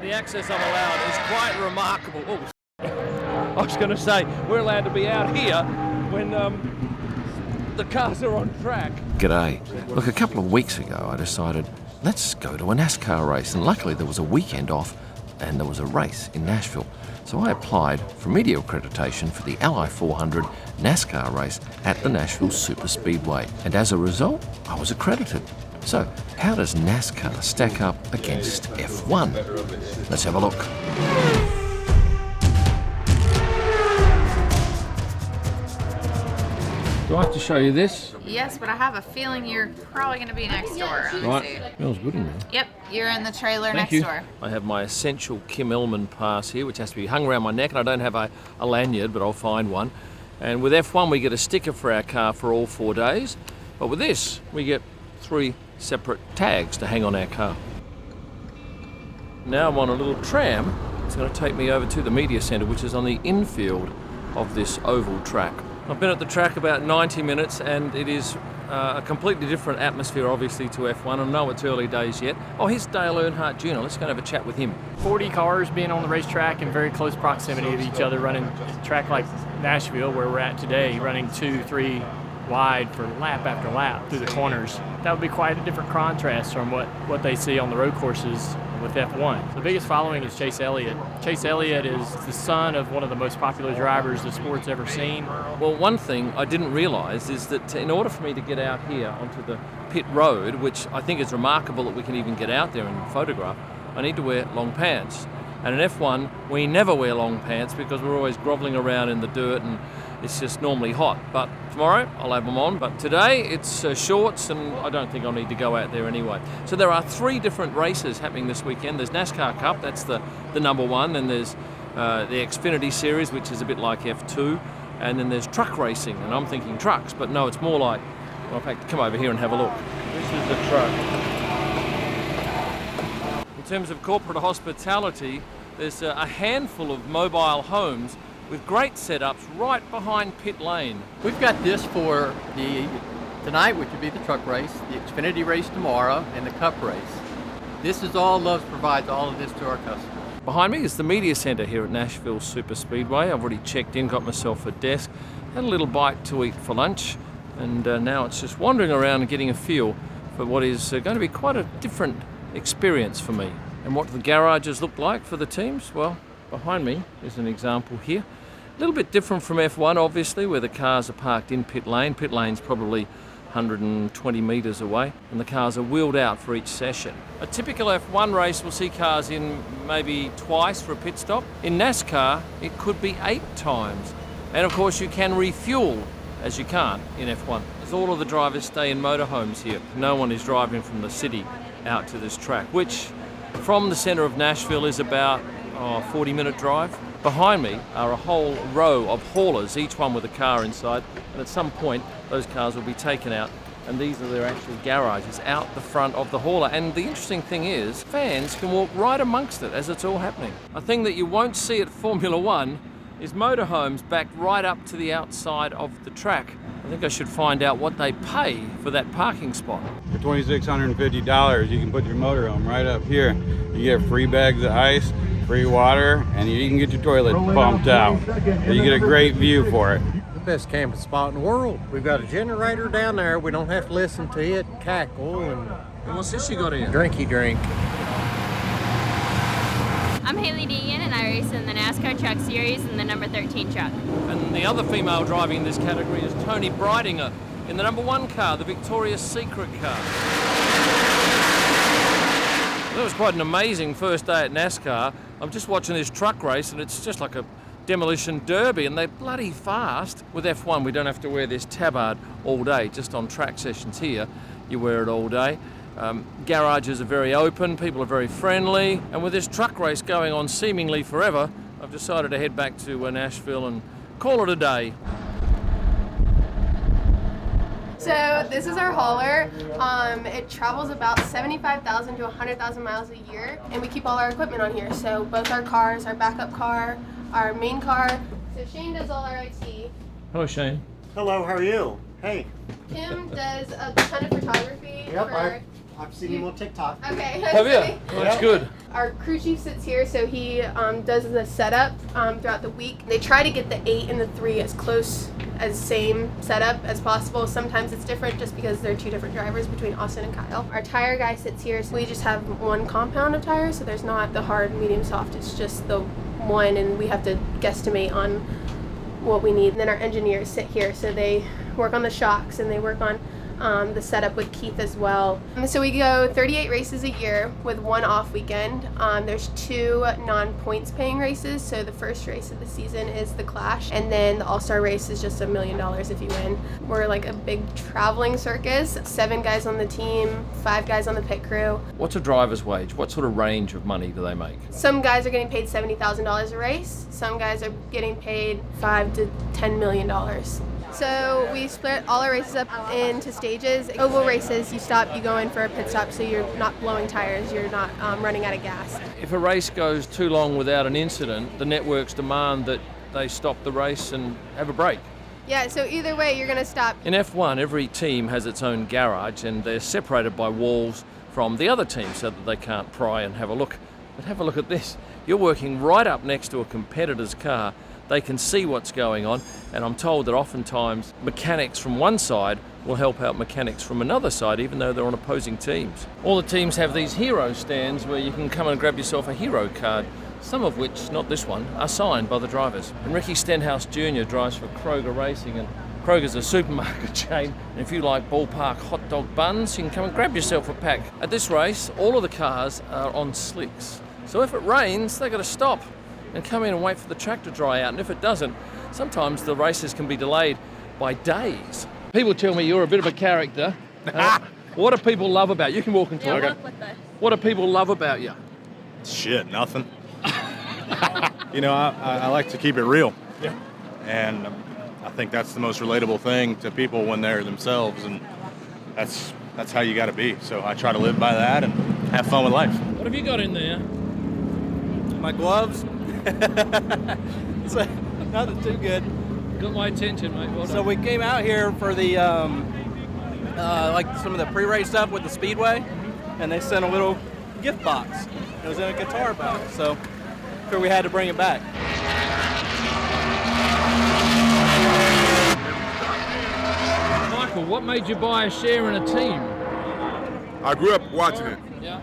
The access I'm allowed is quite remarkable. Oh, I was going to say, we're allowed to be out here when the cars are on track. G'day. Look, a couple of weeks ago I decided, let's go to a NASCAR race, and luckily there was a weekend off and there was a race in Nashville. So I applied for media accreditation for the Ally 400 NASCAR race at the Nashville Super Speedway, and as a result, I was accredited. So, how does NASCAR stack up against F1? Let's have a look. Do I have to show you this? Yes, but I have a feeling you're probably going to be next door. Right, smells good in there. Yep, you're in the trailer Thank next you. door. I have my essential Kim Elman pass here, which has to be hung around my neck, and I don't have a lanyard, but I'll find one. And with F1, we get a sticker for our car for all 4 days, but with this, we get 3 separate tags to hang on our car. Now I'm on a little tram. It's going to take me over to the media centre, which is on the infield of this oval track. I've been at the track about 90 minutes, and it is a completely different atmosphere, obviously, to F1. I know it's early days yet. Oh, here's Dale Earnhardt Jr. Let's go and have a chat with him. 40 cars being on the racetrack in very close proximity to each other, running a track like Nashville, where we're at today, running 2, 3 wide for lap after lap through the corners. That would be quite a different contrast from what they see on the road courses with F1. The biggest following is Chase Elliott. Chase Elliott is the son of one of the most popular drivers the sport's ever seen. Well, one thing I didn't realise is that in order for me to get out here onto the pit road, which I think is remarkable that we can even get out there and photograph, I need to wear long pants. And in F1, we never wear long pants because we're always grovelling around in the dirt and it's just normally hot. But tomorrow I'll have them on, but today it's shorts, and I don't think I'll need to go out there anyway. So there are 3 different races happening this weekend. There's NASCAR Cup, that's the number 1, then there's the Xfinity Series, which is a bit like F2, and then there's truck racing, and I'm thinking trucks, but no, it's more like, well, in fact, come over here and have a look. This is the truck. In terms of corporate hospitality, there's a handful of mobile homes with great setups right behind pit lane. We've got this for tonight, which would be the truck race, the Xfinity race tomorrow, and the Cup race. This is all Loves provides all of this to our customers. Behind me is the media centre here at Nashville Super Speedway. I've already checked in, got myself a desk, had a little bite to eat for lunch, and now it's just wandering around and getting a feel for what is going to be quite a different experience for me. And what the garages look like for the teams, well, behind me is an example here. A little bit different from F1, obviously, where the cars are parked in pit lane. Pit lane's probably 120 metres away, and the cars are wheeled out for each session. A typical F1 race will see cars in maybe twice for a pit stop. In NASCAR, it could be 8 times. And of course, you can refuel, as you can't in F1. As all of the drivers stay in motorhomes here. No one is driving from the city out to this track, which from the centre of Nashville is about a 40-minute drive. Behind me are a whole row of haulers, each one with a car inside, and at some point those cars will be taken out, and these are their actual garages out the front of the hauler. And the interesting thing is, fans can walk right amongst it as it's all happening. A thing that you won't see at Formula One is motorhomes backed right up to the outside of the track. I think I should find out what they pay for that parking spot. For $2,650, you can put your motorhome right up here. You get free bags of ice, free water, and you can get your toilet pumped out. So you get a great view for it. The best camping spot in the world. We've got a generator down there. We don't have to listen to it cackle and what's this you got here? drinky drink. I'm Haley Deegan, and I race in the NASCAR Truck Series in the number 13 truck. And the other female driving in this category is Tony Breidinger in the number 1 car, the Victoria's Secret car. That was quite an amazing first day at NASCAR. I'm just watching this truck race, and it's just like a demolition derby, and they're bloody fast. With F1, we don't have to wear this tabard all day, just on track sessions here, you wear it all day. Garages are very open, people are very friendly, and with this truck race going on seemingly forever, I've decided to head back to Nashville and call it a day. So this is our hauler. It travels about 75,000 to 100,000 miles a year, and we keep all our equipment on here. So both our cars, our backup car, our main car. So Shane does all our IT. Hello, Shane. Hello, how are you? Hey. Kim does a ton of photography for I've seen him on TikTok. Okay. Have you? Oh, that's good. Our crew chief sits here, so he does the setup throughout the week. They try to get the 8 and the 3 as close as same setup as possible. Sometimes it's different just because they're 2 different drivers between Austin and Kyle. Our tire guy sits here, so we just have 1 compound of tires, so there's not the hard, medium, soft. It's just the 1, and we have to guesstimate on what we need. And then our engineers sit here, so they work on the shocks and they work on the setup with Keith as well. So we go 38 races a year with 1 off weekend. There's 2 non-points paying races. So the first race of the season is the Clash, and then the All-Star race is just $1 million if you win. We're like a big traveling circus. 7 guys on the team, 5 guys on the pit crew. What's a driver's wage? What sort of range of money do they make? Some guys are getting paid $70,000 a race. Some guys are getting paid $5 to $10 million. So we split all our races up into stages. Oval races, you stop, you go in for a pit stop, so you're not blowing tires, you're not running out of gas. If a race goes too long without an incident, the networks demand that they stop the race and have a break. Yeah, so either way, you're going to stop. In F1, every team has its own garage, and they're separated by walls from the other team so that they can't pry and have a look. But have a look at this. You're working right up next to a competitor's car. They can see what's going on, and I'm told that oftentimes mechanics from one side will help out mechanics from another side, even though they're on opposing teams. All the teams have these hero stands where you can come and grab yourself a hero card, some of which, not this one, are signed by the drivers. And Ricky Stenhouse Jr. drives for Kroger Racing, and Kroger's a supermarket chain, and if you like ballpark hot dog buns, you can come and grab yourself a pack. At this race, all of the cars are on slicks, so if it rains, they've got to stop and come in and wait for the track to dry out. And if it doesn't, sometimes the races can be delayed by days. People tell me you're a bit of a character. What do people love about you? You can walk and talk. What do people love about you? Shit, nothing. You know, I like to keep it real. Yeah. And I think that's the most relatable thing to people when they're themselves, and that's how you got to be. So I try to live by that and have fun with life. What have you got in there? My gloves. So, nothing too good. Got my attention, mate. Well done. So we came out here for the like some of the pre-race stuff with the Speedway, and they sent a little gift box. It was in a guitar box, so we had to bring it back. Michael, what made you buy a share in a team? I grew up watching it. Yeah.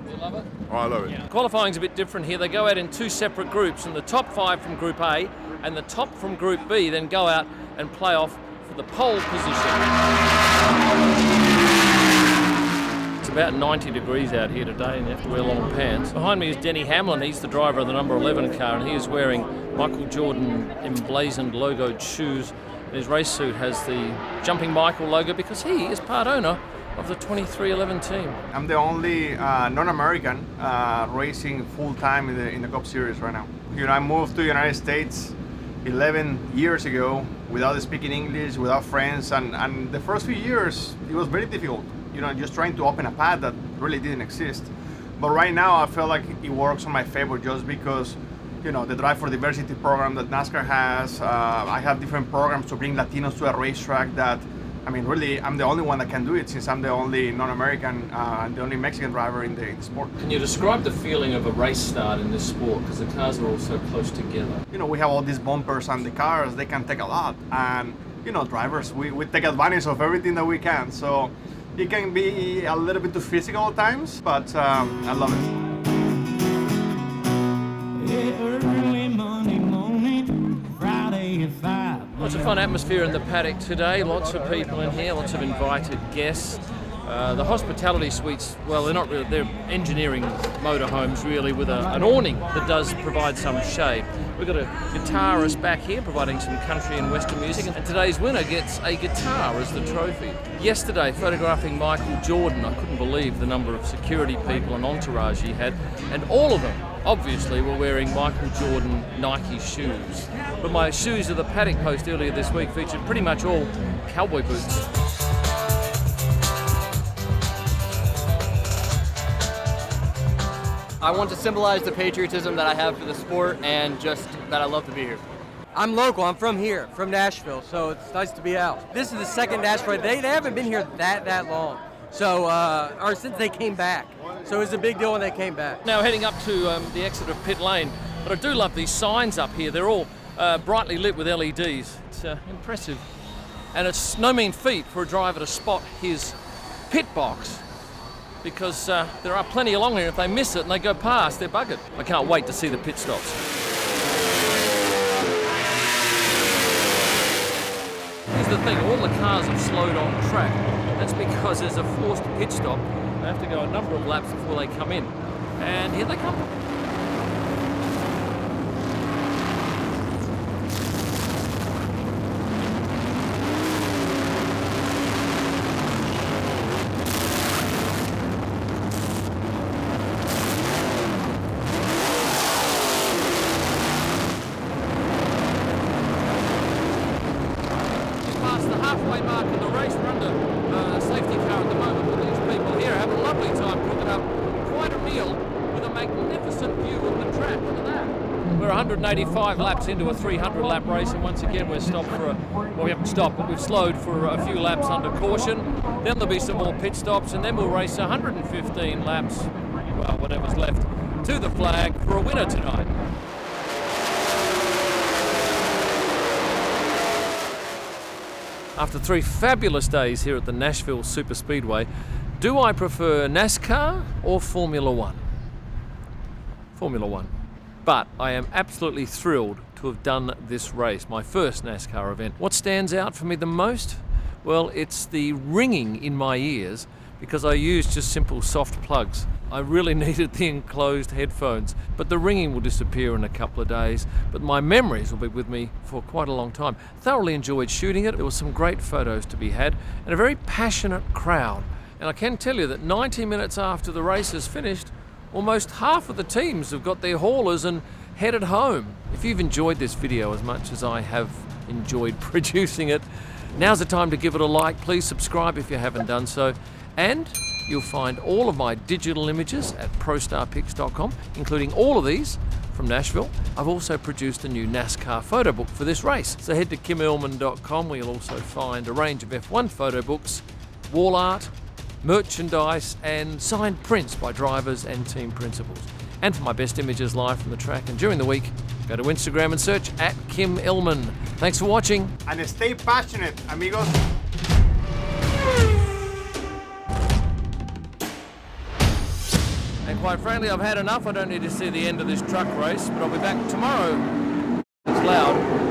You love it? Oh, I love it. Yeah. Qualifying's a bit different here. They go out in 2 separate groups, and the top 5 from Group A and the top from Group B then go out and play off for the pole position. It's about 90 degrees out here today, and you have to wear long pants. Behind me is Denny Hamlin. He's the driver of the number 11 car, and he is wearing Michael Jordan emblazoned logoed shoes. And his race suit has the Jumping Michael logo because he is part owner of the 2311 team. I'm the only non-American racing full-time in the Cup Series right now. You know, I moved to the United States 11 years ago without speaking English, without friends, and the first few years it was very difficult. You know, just trying to open a path that really didn't exist. But right now I feel like it works on my favor just because, you know, the Drive for Diversity program that NASCAR has. I have different programs to bring Latinos to a racetrack that, I mean, really, I'm the only one that can do it since I'm the only non-American and the only Mexican driver in the sport. Can you describe the feeling of a race start in this sport? Because the cars are all so close together. You know, we have all these bumpers and the cars, they can take a lot. And, you know, drivers, we take advantage of everything that we can. So it can be a little bit too physical at times, but I love it. Well, it's a fun atmosphere in the paddock today. Lots of people in here, lots of invited guests. The hospitality suites, well, they're not really, they're engineering motorhomes really with an awning that does provide some shade. We've got a guitarist back here providing some country and western music, and today's winner gets a guitar as the trophy. Yesterday, photographing Michael Jordan, I couldn't believe the number of security people and entourage he had, and all of them obviously were wearing Michael Jordan Nike shoes. But my shoes at the paddock post earlier this week featured pretty much all cowboy boots. I want to symbolize the patriotism that I have for the sport and just that I love to be here. I'm local, I'm from here, from Nashville, so it's nice to be out. This is the second NASCAR. They haven't been here that long. So, or since they came back. So it was a big deal when they came back. Now heading up to the exit of pit lane, but I do love these signs up here. They're all brightly lit with LEDs. It's impressive. And it's no mean feat for a driver to spot his pit box, because there are plenty along here. If they miss it and they go past, they're buggered. I can't wait to see the pit stops. Here's the thing, all the cars have slowed on track. That's because there's a forced pit stop. They have to go a number of laps before they come in. And here they come. Halfway mark in the race. We're under a safety car at the moment, but these people here have a lovely time cooking up quite a meal with a magnificent view of the track. Look at that. We're 185 laps into a 300 lap race, and once again we're stopped for well, we haven't stopped, but we've slowed for a few laps under caution. Then there'll be some more pit stops, and then we'll race 115 laps, well, whatever's left, to the flag for a winner tonight. After 3 fabulous days here at the Nashville Superspeedway, do I prefer NASCAR or Formula One? Formula One. But I am absolutely thrilled to have done this race, my first NASCAR event. What stands out for me the most? Well, it's the ringing in my ears because I used just simple soft plugs. I really needed the enclosed headphones, but the ringing will disappear in a couple of days, but my memories will be with me for quite a long time. Thoroughly enjoyed shooting it. There were some great photos to be had and a very passionate crowd. And I can tell you that 90 minutes after the race is finished, almost half of the teams have got their haulers and headed home. If you've enjoyed this video as much as I have enjoyed producing it, now's the time to give it a like. Please subscribe if you haven't done so. And you'll find all of my digital images at prostarpics.com, including all of these from Nashville. I've also produced a new NASCAR photo book for this race. So head to kimillman.com where you'll also find a range of F1 photo books, wall art, merchandise, and signed prints by drivers and team principals. And for my best images live from the track and during the week, go to Instagram and search at Kim Illman. Thanks for watching. And stay passionate, amigos. And quite frankly, I've had enough. I don't need to see the end of this truck race, but I'll be back tomorrow. It's loud.